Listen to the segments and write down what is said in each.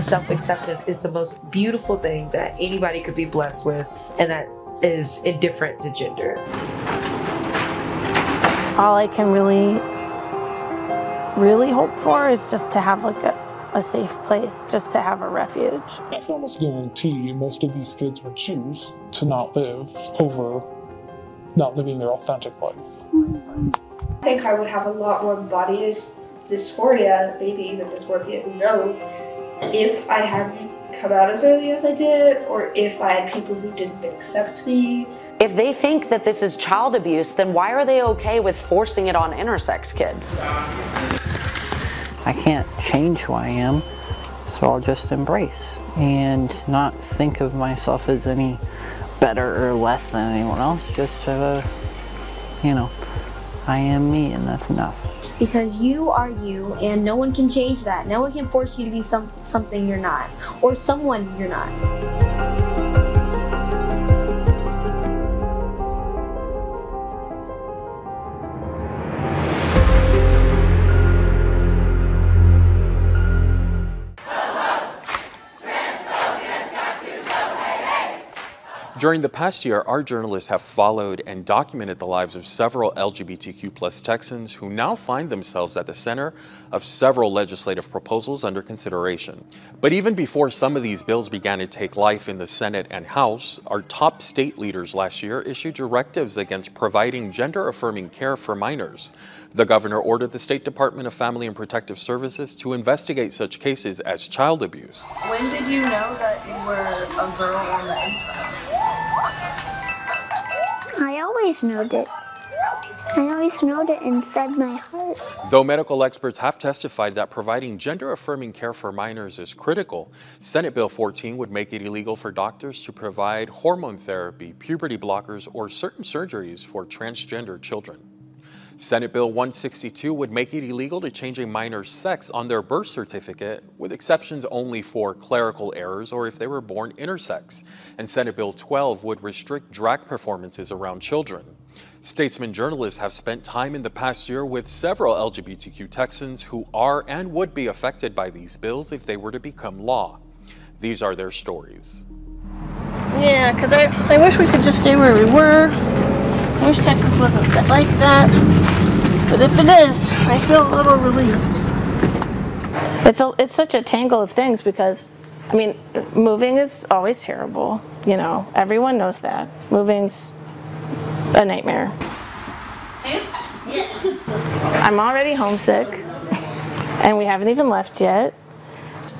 and self-acceptance is the most beautiful thing that anybody could be blessed with, and that is indifferent to gender. All I can really hope for is just to have like a safe place, just to have a refuge. I can almost guarantee most of these kids would choose to not live over not living their authentic life. I think I would have a lot more body dysphoria, maybe even dysmorphia, who knows, if I hadn't come out as early as I did, or if I had people who didn't accept me. If they think that this is child abuse, then why are they okay with forcing it on intersex kids? I can't change who I am, so I'll just embrace and not think of myself as any better or less than anyone else. Just, you know, I am me, and that's enough. Because you are you, and no one can change that. No one can force you to be something you're not, or someone you're not. During the past year, our journalists have followed and documented the lives of several LGBTQ+ Texans who now find themselves at the center of several legislative proposals under consideration. But even before some of these bills began to take life in the Senate and House, our top state leaders last year issued directives against providing gender-affirming care for minors. The governor ordered the State Department of Family and Protective Services to investigate such cases as child abuse. When did you know that you were a girl on the inside? I always knowed it. I always knowed it inside my heart. Though medical experts have testified that providing gender-affirming care for minors is critical, Senate Bill 14 would make it illegal for doctors to provide hormone therapy, puberty blockers, or certain surgeries for transgender children. Senate Bill 162 would make it illegal to change a minor's sex on their birth certificate, with exceptions only for clerical errors or if they were born intersex. And Senate Bill 12 would restrict drag performances around children. Statesman journalists have spent time in the past year with several LGBTQ Texans who are and would be affected by these bills if they were to become law. These are their stories. Yeah, because I wish we could just stay where we were. I wish Texas wasn't like that. But if it is, I feel a little relieved. It's such a tangle of things because, I mean, moving is always terrible. You know, everyone knows that. Moving's a nightmare. Yes. I'm already homesick, and we haven't even left yet.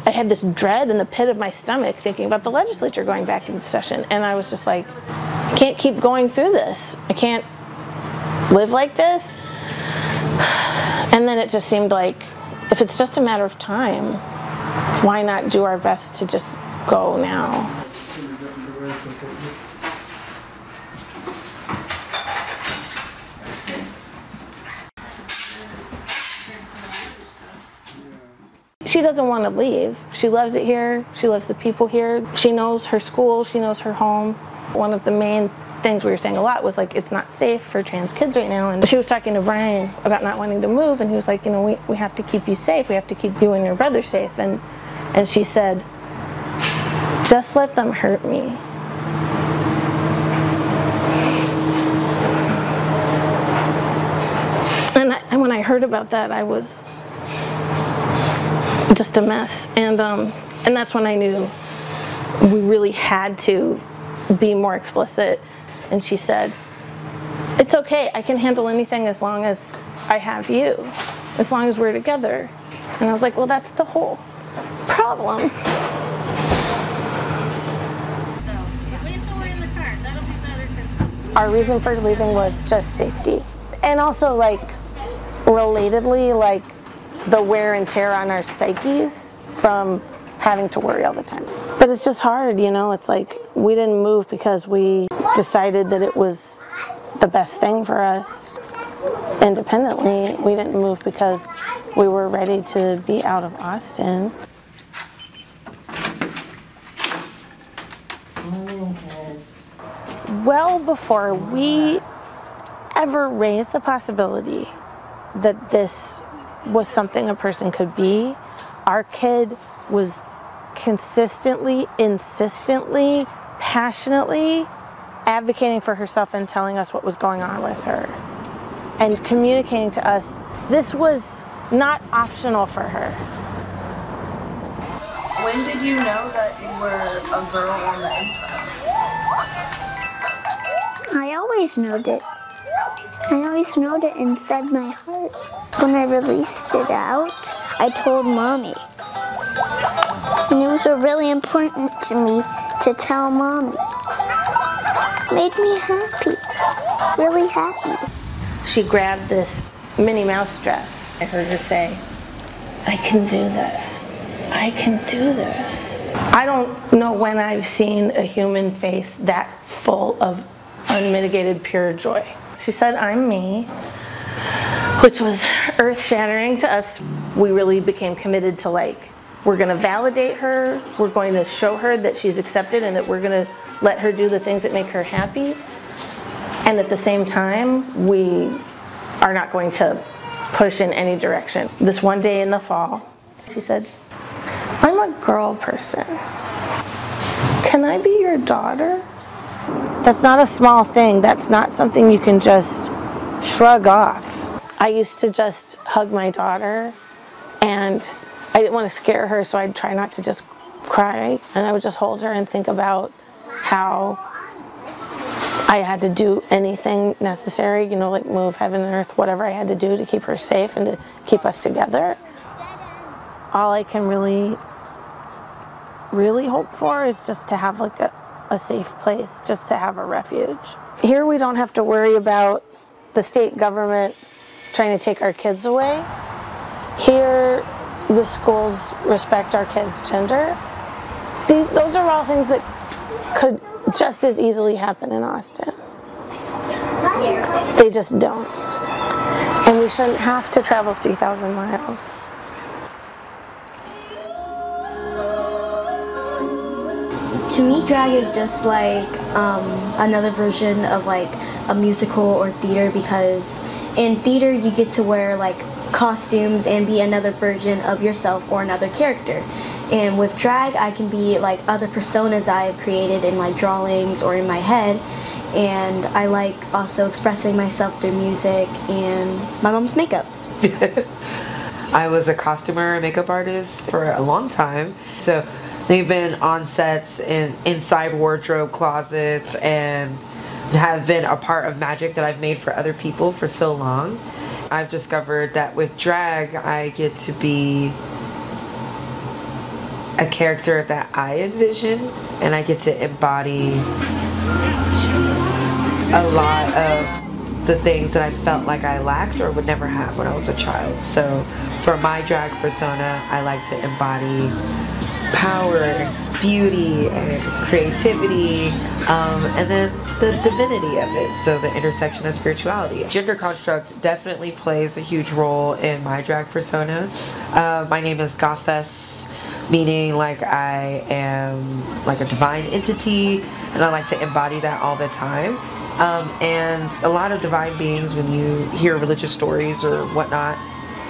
I had this dread in the pit of my stomach thinking about the legislature going back into session, and I was just like, I can't keep going through this. I can't live like this. And then it just seemed like, if it's just a matter of time, why not do our best to just go now? She doesn't want to leave. She loves it here. She loves the people here. She knows her school. She knows her home. One of the main things we were saying a lot was like, it's not safe for trans kids right now. And she was talking to Brian about not wanting to move, and he was like, you know, we have to keep you safe. We have to keep you and your brother safe. And she said, just let them hurt me. And when I heard about that, I was just a mess. And that's when I knew we really had to be more explicit. And she said, it's okay, I can handle anything as long as I have you, as long as we're together. And I was like, well, that's the whole problem. Our reason for leaving was just safety. And also, like, relatedly, like, the wear and tear on our psyches from having to worry all the time. But it's just hard, you know, it's like we didn't move because we decided that it was the best thing for us independently. We didn't move because we were ready to be out of Austin. Well before we ever raised the possibility that this was something a person could be, our kid was consistently, insistently, passionately advocating for herself and telling us what was going on with her and communicating to us this was not optional for her. When did you know that you were a girl on the inside? I always knowed it. I always knowed it inside my heart. When I released it out, I told Mommy. And it was really important to me to tell Mommy. Made me happy, really happy. She grabbed this Minnie Mouse dress. I heard her say, I can do this. I can do this. I don't know when I've seen a human face that full of unmitigated pure joy. She said, I'm me, which was earth-shattering to us. We really became committed to we're gonna validate her, we're going to show her that she's accepted and that we're gonna let her do the things that make her happy. And at the same time, we are not going to push in any direction. This one day in the fall, she said, I'm a girl person. Can I be your daughter? That's not a small thing. That's not something you can just shrug off. I used to just hug my daughter, and I didn't want to scare her, so I'd try not to just cry. And I would just hold her and think about how I had to do anything necessary, move heaven and earth, whatever I had to do to keep her safe and to keep us together. All I can really hope for is just to have a safe place, just to have a refuge. Here we don't have to worry about the state government trying to take our kids away. Here the schools respect our kids' gender. Those are all things that could just as easily happen in Austin. They just don't. And we shouldn't have to travel 3,000 miles. To me, drag is just another version of a musical or theater, because in theater you get to wear costumes and be another version of yourself or another character. And with drag, I can be other personas I have created in drawings or in my head. And I also expressing myself through music and my mom's makeup. I was a costumer and makeup artist for a long time. So they've been on sets inside wardrobe closets and have been a part of magic that I've made for other people for so long. I've discovered that with drag, I get to be a character that I envision, and I get to embody a lot of the things that I felt like I lacked or would never have when I was a child. So for my drag persona, I like to embody power, beauty, and creativity, and then the divinity of it, so the intersection of spirituality. Gender construct definitely plays a huge role in my drag persona. My name is Goddess, meaning I am a divine entity, and I like to embody that all the time. And a lot of divine beings, when you hear religious stories or whatnot,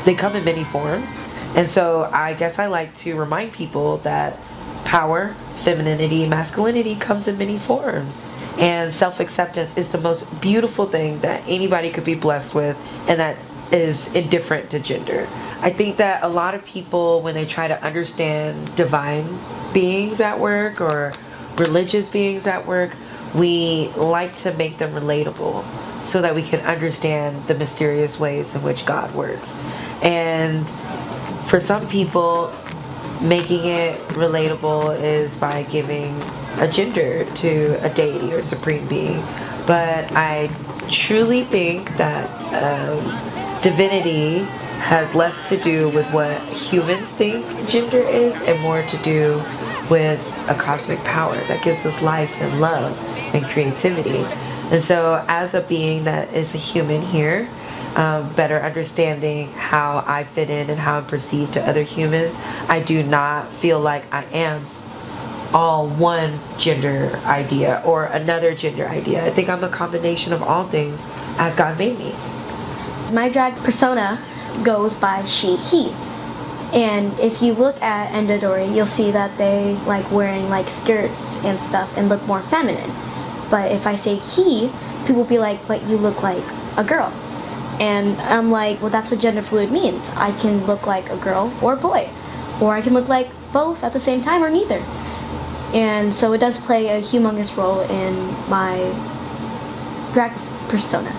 they come in many forms. And so I guess I like to remind people that power, femininity, masculinity comes in many forms. And self-acceptance is the most beautiful thing that anybody could be blessed with, and that is indifferent to gender. I think that a lot of people, when they try to understand divine beings at work or religious beings at work, we like to make them relatable so that we can understand the mysterious ways in which God works. And for some people, making it relatable is by giving a gender to a deity or supreme being. But I truly think that divinity has less to do with what humans think gender is and more to do with a cosmic power that gives us life and love and creativity. And so as a being that is a human here, better understanding how I fit in and how I'm perceived to other humans, I do not feel like I am all one gender idea or another gender idea. I think I'm a combination of all things as God made me. My drag persona goes by she, he. And if you look at Endodori, you'll see that they like wearing like skirts and stuff and look more feminine. But if I say he, people will be like, but you look like a girl. And I'm like, well, that's what gender fluid means. I can look like a girl or a boy. Or I can look like both at the same time or neither. And so it does play a humongous role in my drag persona.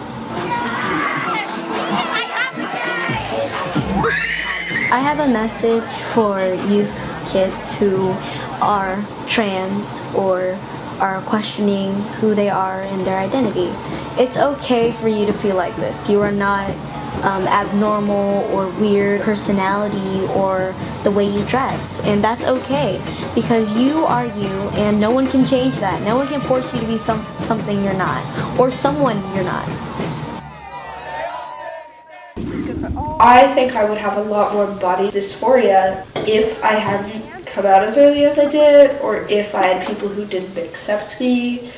I have a message for youth kids who are trans or are questioning who they are and their identity. It's okay for you to feel like this. You are not abnormal or weird personality or the way you dress, and that's okay because you are you and no one can change that. No one can force you to be something you're not or someone you're not. I think I would have a lot more body dysphoria if I hadn't come out as early as I did, or if I had people who didn't accept me,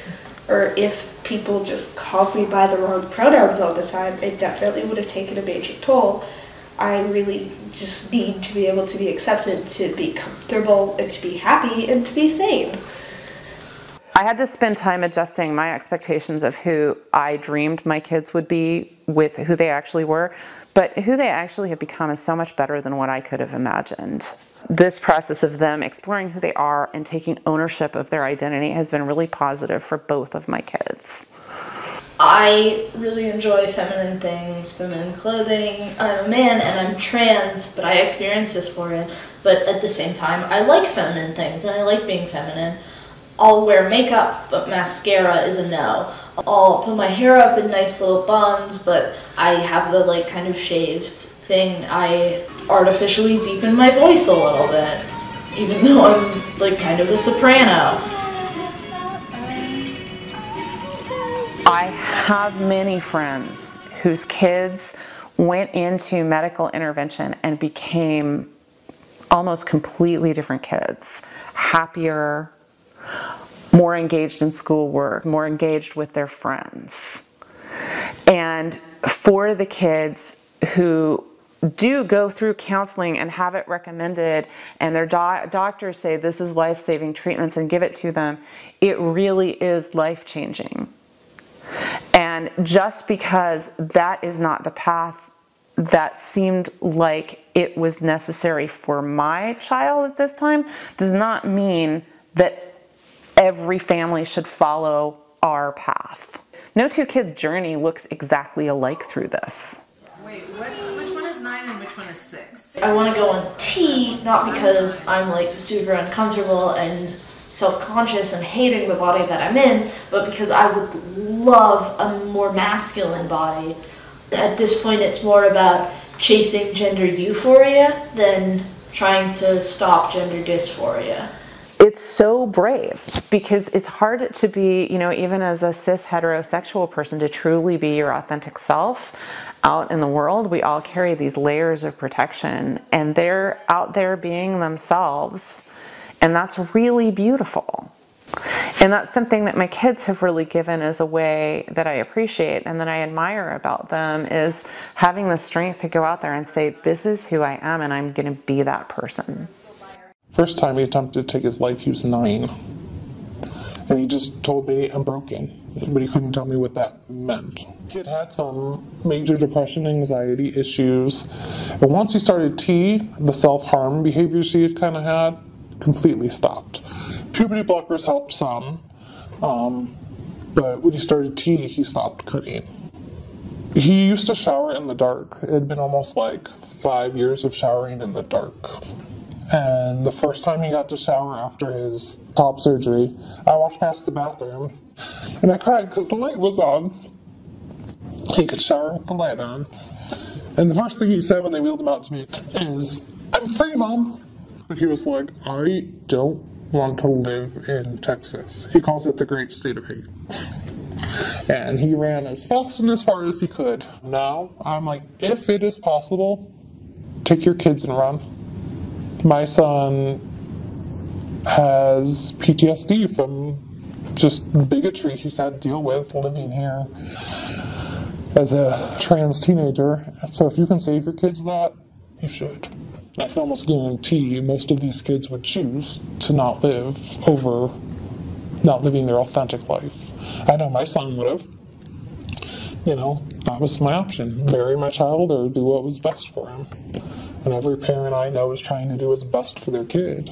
or if people just called me by the wrong pronouns all the time. It definitely would have taken a major toll. I really just need to be able to be accepted, to be comfortable, and to be happy, and to be sane. I had to spend time adjusting my expectations of who I dreamed my kids would be with who they actually were, but who they actually have become is so much better than what I could have imagined. This process of them exploring who they are and taking ownership of their identity has been really positive for both of my kids. I really enjoy feminine things, feminine clothing. I'm a man and I'm trans, but I experience dysphoria. But at the same time, I like feminine things and I like being feminine. I'll wear makeup, but mascara is a no. I'll put my hair up in nice little buns, but I have the like kind of shaved thing. I artificially deepen my voice a little bit, even though I'm like kind of a soprano. I have many friends whose kids went into medical intervention and became almost completely different kids, happier, more engaged in schoolwork, more engaged with their friends. And for the kids who do go through counseling and have it recommended and their doctors say this is life-saving treatments and give it to them, it really is life-changing. And just because that is not the path that seemed like it was necessary for my child at this time does not mean that every family should follow our path. No two kids' journey looks exactly alike through this. Wait, which one is 9 and which one is 6? I want to go on T, not because I'm like super uncomfortable and self-conscious and hating the body that I'm in, but because I would love a more masculine body. At this point, it's more about chasing gender euphoria than trying to stop gender dysphoria. It's so brave because it's hard to be, you know, even as a cis heterosexual person, to truly be your authentic self out in the world. We all carry these layers of protection and they're out there being themselves, and that's really beautiful. And that's something that my kids have really given as a way that I appreciate and that I admire about them, is having the strength to go out there and say, this is who I am and I'm going to be that person. First time he attempted to take his life, he was 9. And he just told me, I'm broken. But he couldn't tell me what that meant. He had some major depression, anxiety issues. And once he started T, the self-harm behaviors he had kind of had completely stopped. Puberty blockers helped some, but when he started T, he stopped cutting. He used to shower in the dark. It had been almost like 5 years of showering in the dark. And the first time he got to shower after his top surgery, I walked past the bathroom and I cried because the light was on. He could shower with the light on. And the first thing he said when they wheeled him out to me is, I'm free, Mom. But he was like, I don't want to live in Texas. He calls it the great state of hate. And he ran as fast and as far as he could. Now, I'm like, if it is possible, take your kids and run. My son has PTSD from just the bigotry he's had to deal with living here as a trans teenager. So if you can save your kids that, you should. And I can almost guarantee most of these kids would choose to not live over not living their authentic life. I know my son would have. You know, that was my option. Bury my child or do what was best for him. And every parent I know is trying to do what's best for their kid.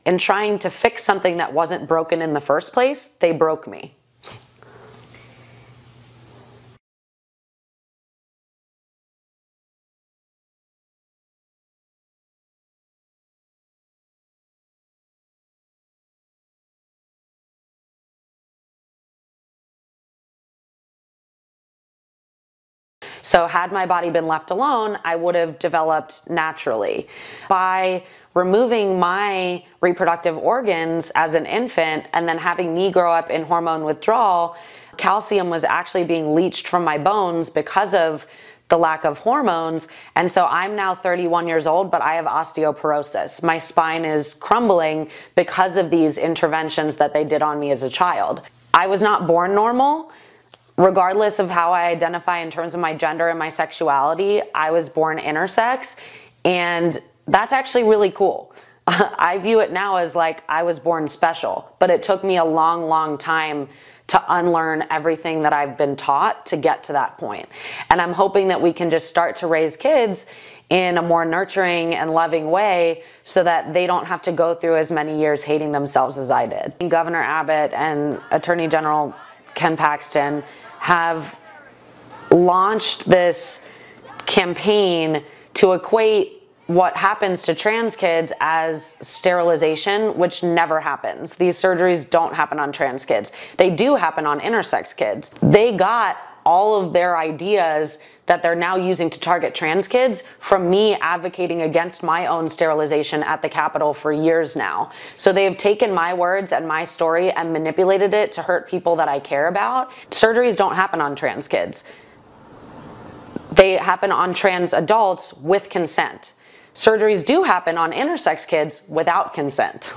In trying to fix something that wasn't broken in the first place, they broke me. So had my body been left alone, I would have developed naturally. By removing my reproductive organs as an infant and then having me grow up in hormone withdrawal, calcium was actually being leached from my bones because of the lack of hormones. And so I'm now 31 years old, but I have osteoporosis. My spine is crumbling because of these interventions that they did on me as a child. I was not born normal. Regardless of how I identify in terms of my gender and my sexuality, I was born intersex, and that's actually really cool. I view it now as like I was born special, but it took me a long, long time to unlearn everything that I've been taught to get to that point. And I'm hoping that we can just start to raise kids in a more nurturing and loving way so that they don't have to go through as many years hating themselves as I did. Governor Abbott and Attorney General Ken Paxton have launched this campaign to equate what happens to trans kids as sterilization, which never happens. These surgeries don't happen on trans kids. They do happen on intersex kids. They got all of their ideas that they're now using to target trans kids from me advocating against my own sterilization at the Capitol for years now. So they've taken my words and my story and manipulated it to hurt people that I care about. Surgeries don't happen on trans kids. They happen on trans adults with consent. Surgeries do happen on intersex kids without consent.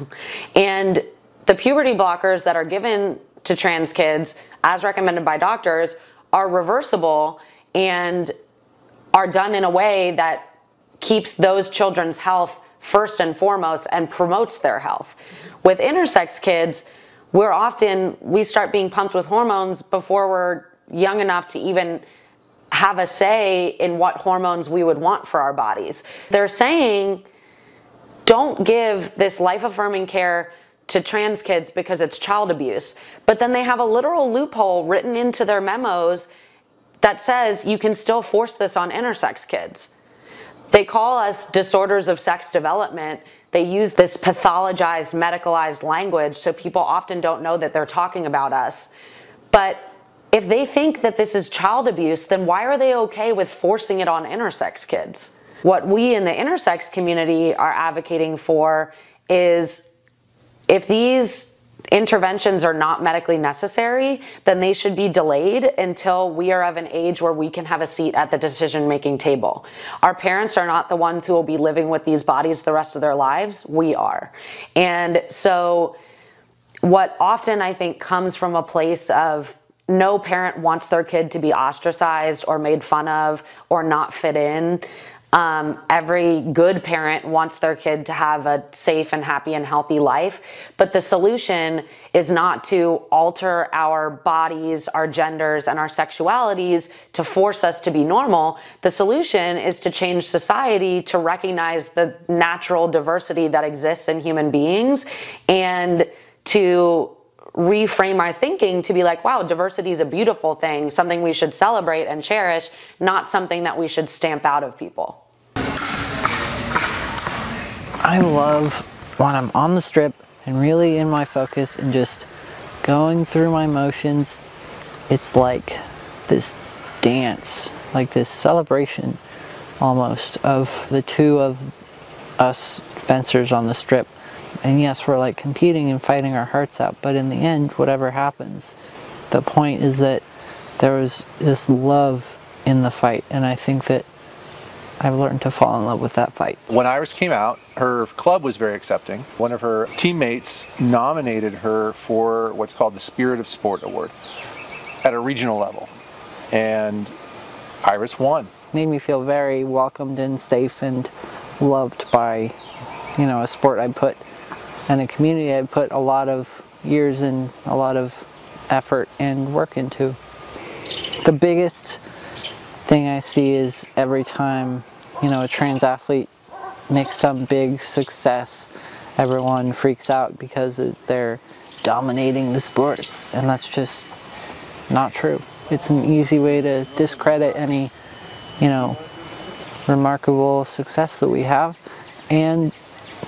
And the puberty blockers that are given to trans kids, as recommended by doctors, are reversible and are done in a way that keeps those children's health first and foremost and promotes their health. With intersex kids, we start being pumped with hormones before we're young enough to even have a say in what hormones we would want for our bodies. They're saying, don't give this life-affirming care to trans kids because it's child abuse. But then they have a literal loophole written into their memos that says you can still force this on intersex kids. They call us disorders of sex development. They use this pathologized, medicalized language, so people often don't know that they're talking about us. But if they think that this is child abuse, then why are they okay with forcing it on intersex kids? What we in the intersex community are advocating for is, if these interventions are not medically necessary, then they should be delayed until we are of an age where we can have a seat at the decision-making table. Our parents are not the ones who will be living with these bodies the rest of their lives. We are. And so what often I think comes from a place of no parent wants their kid to be ostracized or made fun of or not fit in. Every good parent wants their kid to have a safe and happy and healthy life, but the solution is not to alter our bodies, our genders, and our sexualities to force us to be normal. The solution is to change society to recognize the natural diversity that exists in human beings and to reframe our thinking to be like, wow, diversity is a beautiful thing, something we should celebrate and cherish, not something that we should stamp out of people. I love when I'm on the strip and really in my focus and just going through my motions. It's like this dance, like this celebration almost of the two of us fencers on the strip. And yes, we're like competing and fighting our hearts out, but in the end, whatever happens, the point is that there was this love in the fight, and I think that I've learned to fall in love with that fight. When Iris came out, her club was very accepting. One of her teammates nominated her for what's called the Spirit of Sport Award at a regional level, and Iris won. Made me feel very welcomed and safe, and loved by, you know, a sport I put and a community I put a lot of years and a lot of effort and work into. The biggest thing I see is every time, you know, a trans athlete makes some big success, everyone freaks out because they're dominating the sports, and that's just not true. It's an easy way to discredit any, you know, remarkable success that we have, and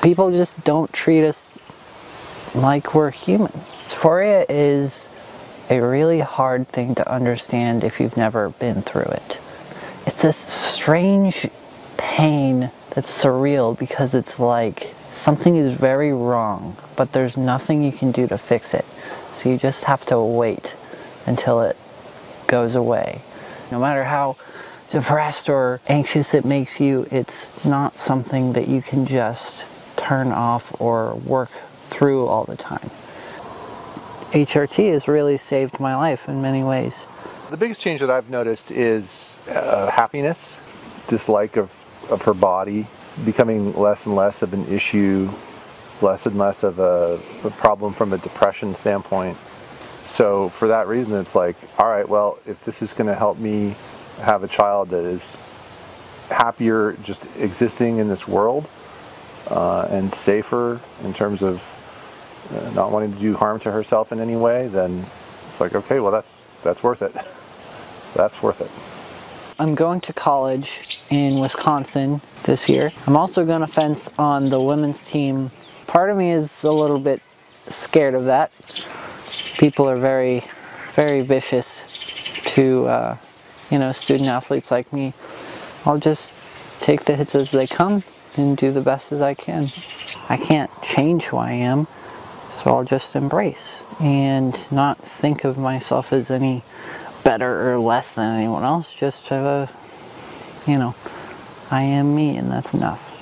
people just don't treat us like we're human. Dysphoria is a really hard thing to understand if you've never been through it. It's this strange pain that's surreal because it's like something is very wrong, but there's nothing you can do to fix it. So you just have to wait until it goes away. No matter how depressed or anxious it makes you, it's not something that you can just turn off or work through all the time. HRT has really saved my life in many ways. The biggest change that I've noticed is happiness, dislike of her body, becoming less and less of an issue, less and less of a problem from a depression standpoint. So for that reason, it's like, all right, well, if this is going to help me have a child that is happier just existing in this world and safer in terms of not wanting to do harm to herself in any way, then it's like, okay, well, that's worth it. That's worth it. I'm going to college in Wisconsin this year. I'm also going to fence on the women's team. Part of me is a little bit scared of that. People are very, very vicious to, you know, student athletes like me. I'll just take the hits as they come and do the best as I can. I can't change who I am, so I'll just embrace and not think of myself as any better or less than anyone else. Just, you know, I am me, and that's enough.